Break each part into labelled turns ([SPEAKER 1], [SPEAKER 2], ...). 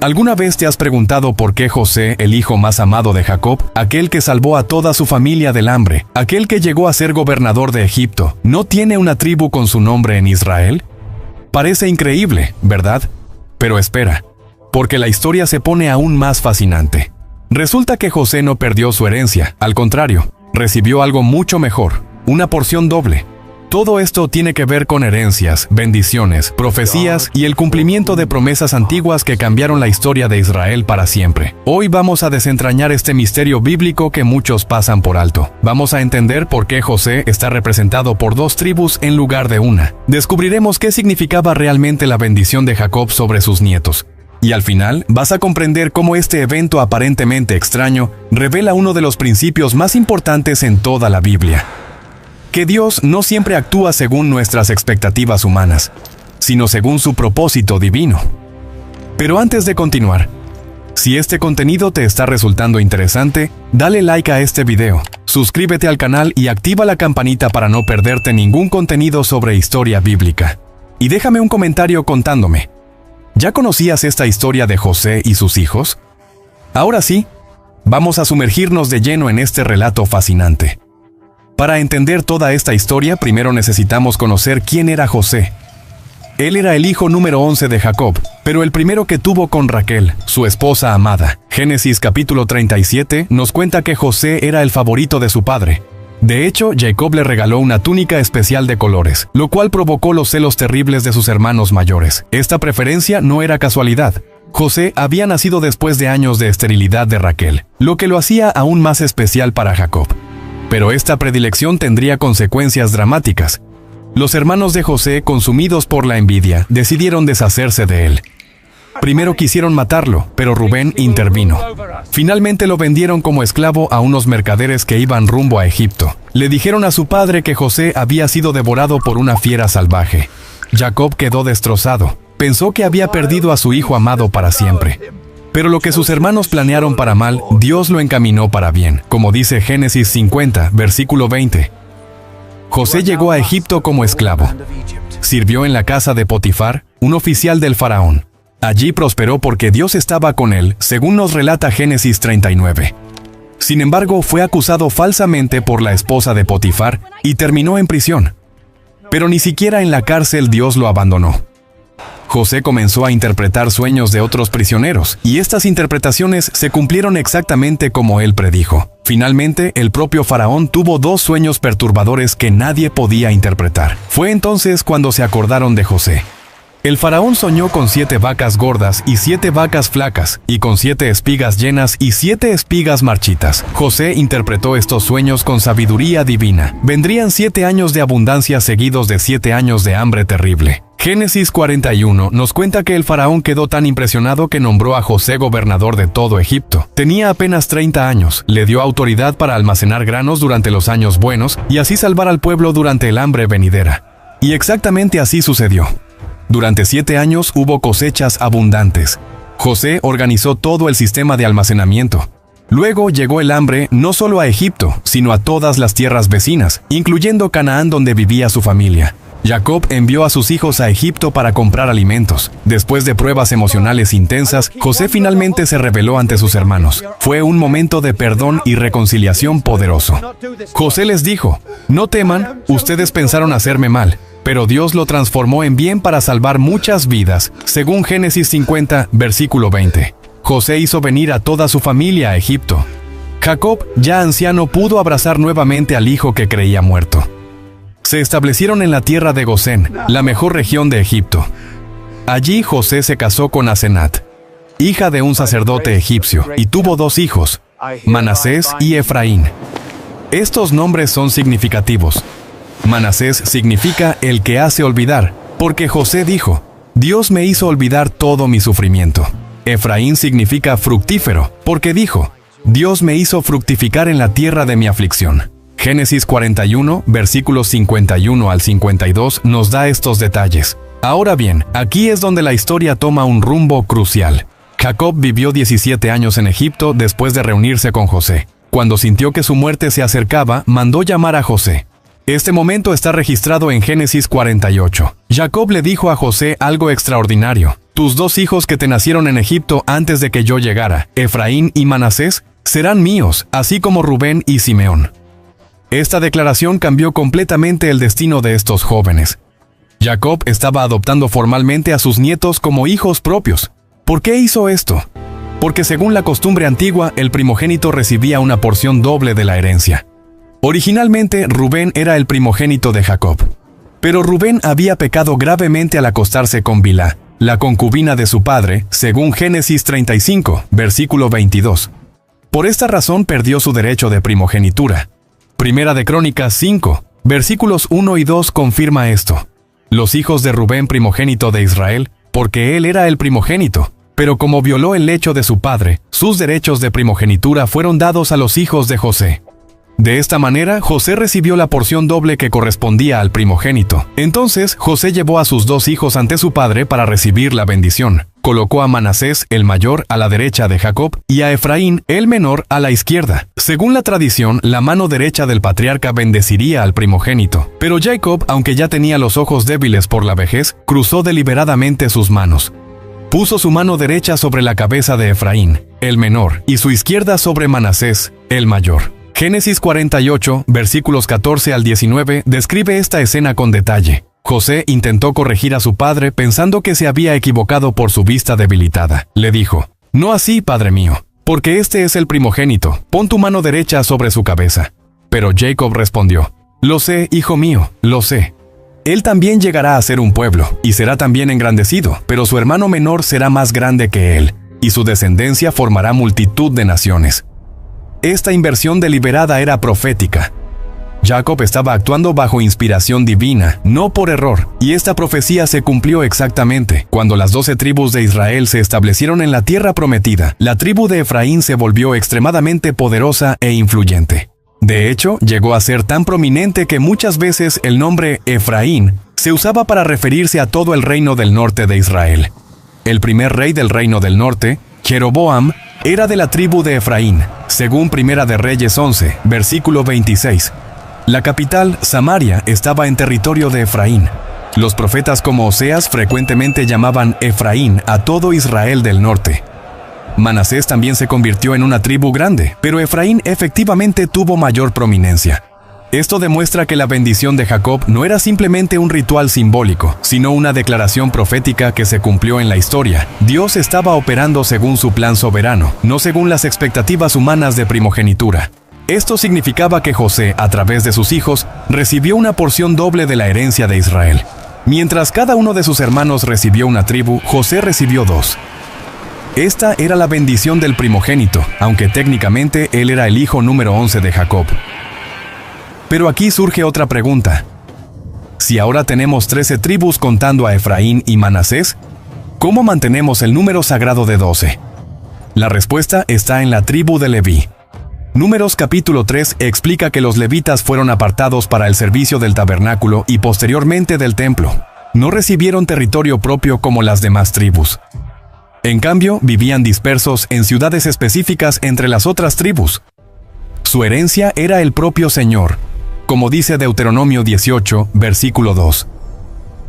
[SPEAKER 1] ¿Alguna vez te has preguntado por qué José, el hijo más amado de Jacob, aquel que salvó a toda su familia del hambre, aquel que llegó a ser gobernador de Egipto, no tiene una tribu con su nombre en Israel? Parece increíble, ¿verdad? Pero espera, porque la historia se pone aún más fascinante. Resulta que José no perdió su herencia, al contrario, recibió algo mucho mejor, una porción doble. Todo esto tiene que ver con herencias, bendiciones, profecías y el cumplimiento de promesas antiguas que cambiaron la historia de Israel para siempre. Hoy vamos a desentrañar este misterio bíblico que muchos pasan por alto. Vamos a entender por qué José está representado por dos tribus en lugar de una. Descubriremos qué significaba realmente la bendición de Jacob sobre sus nietos. Y al final, vas a comprender cómo este evento aparentemente extraño revela uno de los principios más importantes en toda la Biblia. Que Dios no siempre actúa según nuestras expectativas humanas, sino según su propósito divino. Pero antes de continuar, si este contenido te está resultando interesante, dale like a este video, suscríbete al canal y activa la campanita para no perderte ningún contenido sobre historia bíblica. Y déjame un comentario contándome, ¿ya conocías esta historia de José y sus hijos? Ahora sí, vamos a sumergirnos de lleno en este relato fascinante. Para entender toda esta historia, primero necesitamos conocer quién era José. Él era el hijo número 11 de Jacob, pero el primero que tuvo con Raquel, su esposa amada. Génesis capítulo 37 nos cuenta que José era el favorito de su padre. De hecho, Jacob le regaló una túnica especial de colores, lo cual provocó los celos terribles de sus hermanos mayores. Esta preferencia no era casualidad. José había nacido después de años de esterilidad de Raquel, lo que lo hacía aún más especial para Jacob. Pero esta predilección tendría consecuencias dramáticas. Los hermanos de José, consumidos por la envidia, decidieron deshacerse de él. Primero quisieron matarlo, pero Rubén intervino. Finalmente lo vendieron como esclavo a unos mercaderes que iban rumbo a Egipto. Le dijeron a su padre que José había sido devorado por una fiera salvaje. Jacob quedó destrozado. Pensó que había perdido a su hijo amado para siempre. Pero lo que sus hermanos planearon para mal, Dios lo encaminó para bien, como dice Génesis 50, versículo 20. José llegó a Egipto como esclavo. Sirvió en la casa de Potifar, un oficial del faraón. Allí prosperó porque Dios estaba con él, según nos relata Génesis 39. Sin embargo, fue acusado falsamente por la esposa de Potifar y terminó en prisión. Pero ni siquiera en la cárcel Dios lo abandonó. José comenzó a interpretar sueños de otros prisioneros, y estas interpretaciones se cumplieron exactamente como él predijo. Finalmente, el propio faraón tuvo dos sueños perturbadores que nadie podía interpretar. Fue entonces cuando se acordaron de José. El faraón soñó con 7 vacas gordas y 7 vacas flacas, y con 7 espigas llenas y 7 espigas marchitas. José interpretó estos sueños con sabiduría divina. Vendrían 7 años de abundancia seguidos de 7 años de hambre terrible. Génesis 41 nos cuenta que el faraón quedó tan impresionado que nombró a José gobernador de todo Egipto. Tenía apenas 30 años, le dio autoridad para almacenar granos durante los años buenos y así salvar al pueblo durante el hambre venidera. Y exactamente así sucedió. Durante 7 años hubo cosechas abundantes. José organizó todo el sistema de almacenamiento. Luego llegó el hambre no solo a Egipto, sino a todas las tierras vecinas, incluyendo Canaán donde vivía su familia. Jacob envió a sus hijos a Egipto para comprar alimentos. Después de pruebas emocionales intensas, José finalmente se rebeló ante sus hermanos. Fue un momento de perdón y reconciliación poderoso. José les dijo: «No teman, ustedes pensaron hacerme mal, pero Dios lo transformó en bien para salvar muchas vidas», según Génesis 50, versículo 20. José hizo venir a toda su familia a Egipto. Jacob, ya anciano, pudo abrazar nuevamente al hijo que creía muerto. Se establecieron en la tierra de Gosén, la mejor región de Egipto. Allí José se casó con Asenat, hija de un sacerdote egipcio, y tuvo 2 hijos, Manasés y Efraín. Estos nombres son significativos. Manasés significa el que hace olvidar, porque José dijo: «Dios me hizo olvidar todo mi sufrimiento». Efraín significa fructífero, porque dijo: «Dios me hizo fructificar en la tierra de mi aflicción». Génesis 41, versículos 51 al 52 nos da estos detalles. Ahora bien, aquí es donde la historia toma un rumbo crucial. Jacob vivió 17 años en Egipto después de reunirse con José. Cuando sintió que su muerte se acercaba, mandó llamar a José. Este momento está registrado en Génesis 48. Jacob le dijo a José algo extraordinario. tus 2 hijos que te nacieron en Egipto antes de que yo llegara, Efraín y Manasés, serán míos, así como Rubén y Simeón. Esta declaración cambió completamente el destino de estos jóvenes. Jacob estaba adoptando formalmente a sus nietos como hijos propios. ¿Por qué hizo esto? Porque según la costumbre antigua, el primogénito recibía una porción doble de la herencia. Originalmente, Rubén era el primogénito de Jacob. Pero Rubén había pecado gravemente al acostarse con Bilhá, la concubina de su padre, según Génesis 35, versículo 22. Por esta razón perdió su derecho de primogenitura. Primera de Crónicas 5, versículos 1 y 2 confirma esto. Los hijos de Rubén primogénito de Israel, porque él era el primogénito, pero como violó el lecho de su padre, sus derechos de primogenitura fueron dados a los hijos de José. De esta manera, José recibió la porción doble que correspondía al primogénito. Entonces, José llevó a sus 2 hijos ante su padre para recibir la bendición. Colocó a Manasés, el mayor, a la derecha de Jacob, y a Efraín, el menor, a la izquierda. Según la tradición, la mano derecha del patriarca bendeciría al primogénito. Pero Jacob, aunque ya tenía los ojos débiles por la vejez, cruzó deliberadamente sus manos. Puso su mano derecha sobre la cabeza de Efraín, el menor, y su izquierda sobre Manasés, el mayor. Génesis 48, versículos 14 al 19, describe esta escena con detalle. José intentó corregir a su padre pensando que se había equivocado por su vista debilitada. Le dijo, «No así, padre mío, porque este es el primogénito. Pon tu mano derecha sobre su cabeza». Pero Jacob respondió, «Lo sé, hijo mío, lo sé. Él también llegará a ser un pueblo, y será también engrandecido, pero su hermano menor será más grande que él, y su descendencia formará multitud de naciones». Esta inversión deliberada era profética. Jacob estaba actuando bajo inspiración divina, no por error, y esta profecía se cumplió exactamente. Cuando las 12 tribus de Israel se establecieron en la tierra prometida, la tribu de Efraín se volvió extremadamente poderosa e influyente. De hecho, llegó a ser tan prominente que muchas veces el nombre Efraín se usaba para referirse a todo el reino del norte de Israel. El primer rey del reino del norte, Jeroboam, era de la tribu de Efraín, según Primera de Reyes 11, versículo 26. La capital, Samaria, estaba en territorio de Efraín. Los profetas como Oseas frecuentemente llamaban Efraín a todo Israel del norte. Manasés también se convirtió en una tribu grande, pero Efraín efectivamente tuvo mayor prominencia. Esto demuestra que la bendición de Jacob no era simplemente un ritual simbólico, sino una declaración profética que se cumplió en la historia. Dios estaba operando según su plan soberano, no según las expectativas humanas de primogenitura. Esto significaba que José, a través de sus hijos, recibió una porción doble de la herencia de Israel. Mientras cada uno de sus hermanos recibió una tribu, José recibió 2. Esta era la bendición del primogénito, aunque técnicamente él era el hijo número 11 de Jacob. Pero aquí surge otra pregunta. Si ahora tenemos 13 tribus contando a Efraín y Manasés, ¿cómo mantenemos el número sagrado de 12? La respuesta está en la tribu de Leví. Números capítulo 3 explica que los levitas fueron apartados para el servicio del tabernáculo y posteriormente del templo. No recibieron territorio propio como las demás tribus. En cambio, vivían dispersos en ciudades específicas entre las otras tribus. Su herencia era el propio Señor, como dice Deuteronomio 18, versículo 2.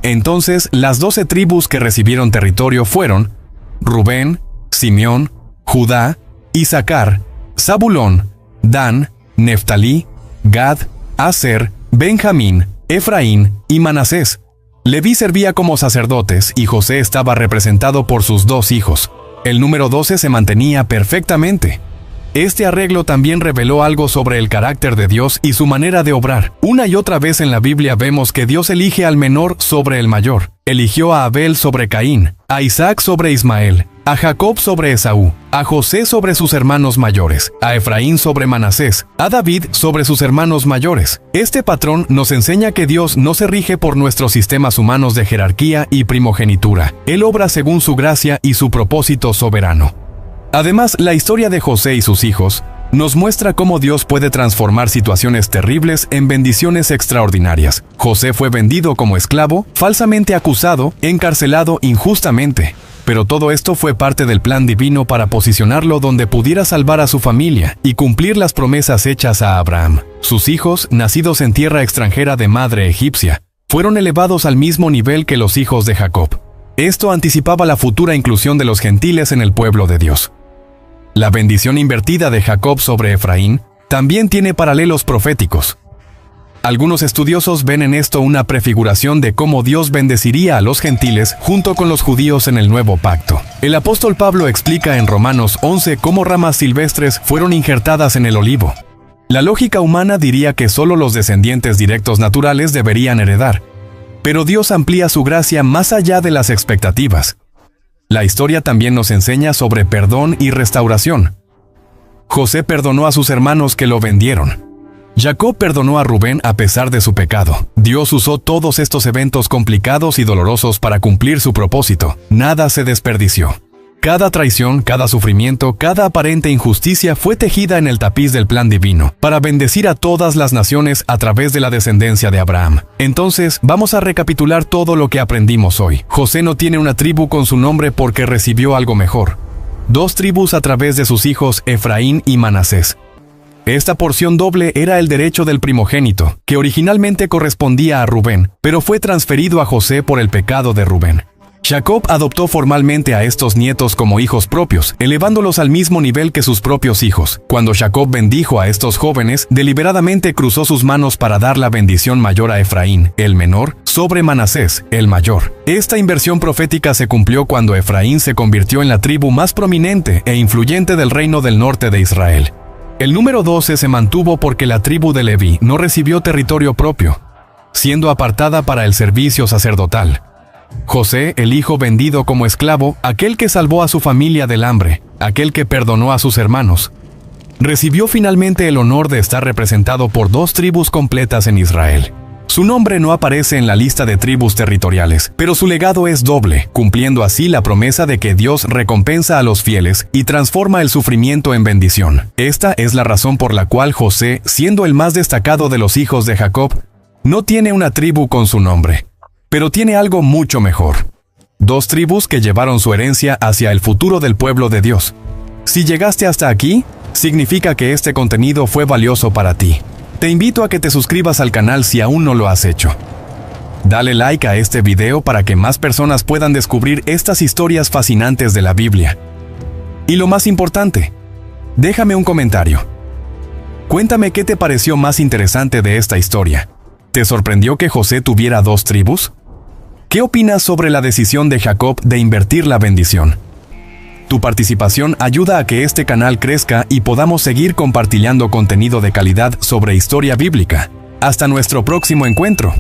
[SPEAKER 1] Entonces, las 12 tribus que recibieron territorio fueron Rubén, Simeón, Judá, Isaacar, Zabulón, Dan, Neftalí, Gad, Aser, Benjamín, Efraín y Manasés. Leví servía como sacerdotes y José estaba representado por sus 2 hijos. El número 12 se mantenía perfectamente. Este arreglo también reveló algo sobre el carácter de Dios y su manera de obrar. Una y otra vez en la Biblia vemos que Dios elige al menor sobre el mayor. Eligió a Abel sobre Caín, a Isaac sobre Ismael, a Jacob sobre Esaú, a José sobre sus hermanos mayores, a Efraín sobre Manasés, a David sobre sus hermanos mayores. Este patrón nos enseña que Dios no se rige por nuestros sistemas humanos de jerarquía y primogenitura. Él obra según su gracia y su propósito soberano. Además, la historia de José y sus hijos nos muestra cómo Dios puede transformar situaciones terribles en bendiciones extraordinarias. José fue vendido como esclavo, falsamente acusado, encarcelado injustamente. Pero todo esto fue parte del plan divino para posicionarlo donde pudiera salvar a su familia y cumplir las promesas hechas a Abraham. Sus hijos, nacidos en tierra extranjera de madre egipcia, fueron elevados al mismo nivel que los hijos de Jacob. Esto anticipaba la futura inclusión de los gentiles en el pueblo de Dios. La bendición invertida de Jacob sobre Efraín también tiene paralelos proféticos. Algunos estudiosos ven en esto una prefiguración de cómo Dios bendeciría a los gentiles junto con los judíos en el nuevo pacto. El apóstol Pablo explica en Romanos 11 cómo ramas silvestres fueron injertadas en el olivo. La lógica humana diría que solo los descendientes directos naturales deberían heredar, pero Dios amplía su gracia más allá de las expectativas. La historia también nos enseña sobre perdón y restauración. José perdonó a sus hermanos que lo vendieron. Jacob perdonó a Rubén a pesar de su pecado. Dios usó todos estos eventos complicados y dolorosos para cumplir su propósito. Nada se desperdició. Cada traición, cada sufrimiento, cada aparente injusticia fue tejida en el tapiz del plan divino, para bendecir a todas las naciones a través de la descendencia de Abraham. Entonces, vamos a recapitular todo lo que aprendimos hoy. José no tiene una tribu con su nombre porque recibió algo mejor. 2 tribus a través de sus hijos Efraín y Manasés. Esta porción doble era el derecho del primogénito, que originalmente correspondía a Rubén, pero fue transferido a José por el pecado de Rubén. Jacob adoptó formalmente a estos nietos como hijos propios, elevándolos al mismo nivel que sus propios hijos. Cuando Jacob bendijo a estos jóvenes, deliberadamente cruzó sus manos para dar la bendición mayor a Efraín, el menor, sobre Manasés, el mayor. Esta inversión profética se cumplió cuando Efraín se convirtió en la tribu más prominente e influyente del reino del norte de Israel. El número 12 se mantuvo porque la tribu de Leví no recibió territorio propio, siendo apartada para el servicio sacerdotal. José, el hijo vendido como esclavo, aquel que salvó a su familia del hambre, aquel que perdonó a sus hermanos, recibió finalmente el honor de estar representado por 2 tribus completas en Israel. Su nombre no aparece en la lista de tribus territoriales, pero su legado es doble, cumpliendo así la promesa de que Dios recompensa a los fieles y transforma el sufrimiento en bendición. Esta es la razón por la cual José, siendo el más destacado de los hijos de Jacob, no tiene una tribu con su nombre, pero tiene algo mucho mejor. 2 tribus que llevaron su herencia hacia el futuro del pueblo de Dios. Si llegaste hasta aquí, significa que este contenido fue valioso para ti. Te invito a que te suscribas al canal si aún no lo has hecho. Dale like a este video para que más personas puedan descubrir estas historias fascinantes de la Biblia. Y lo más importante, déjame un comentario. Cuéntame qué te pareció más interesante de esta historia. ¿Te sorprendió que José tuviera 2 tribus? ¿Qué opinas sobre la decisión de Jacob de invertir la bendición? Tu participación ayuda a que este canal crezca y podamos seguir compartiendo contenido de calidad sobre historia bíblica. Hasta nuestro próximo encuentro.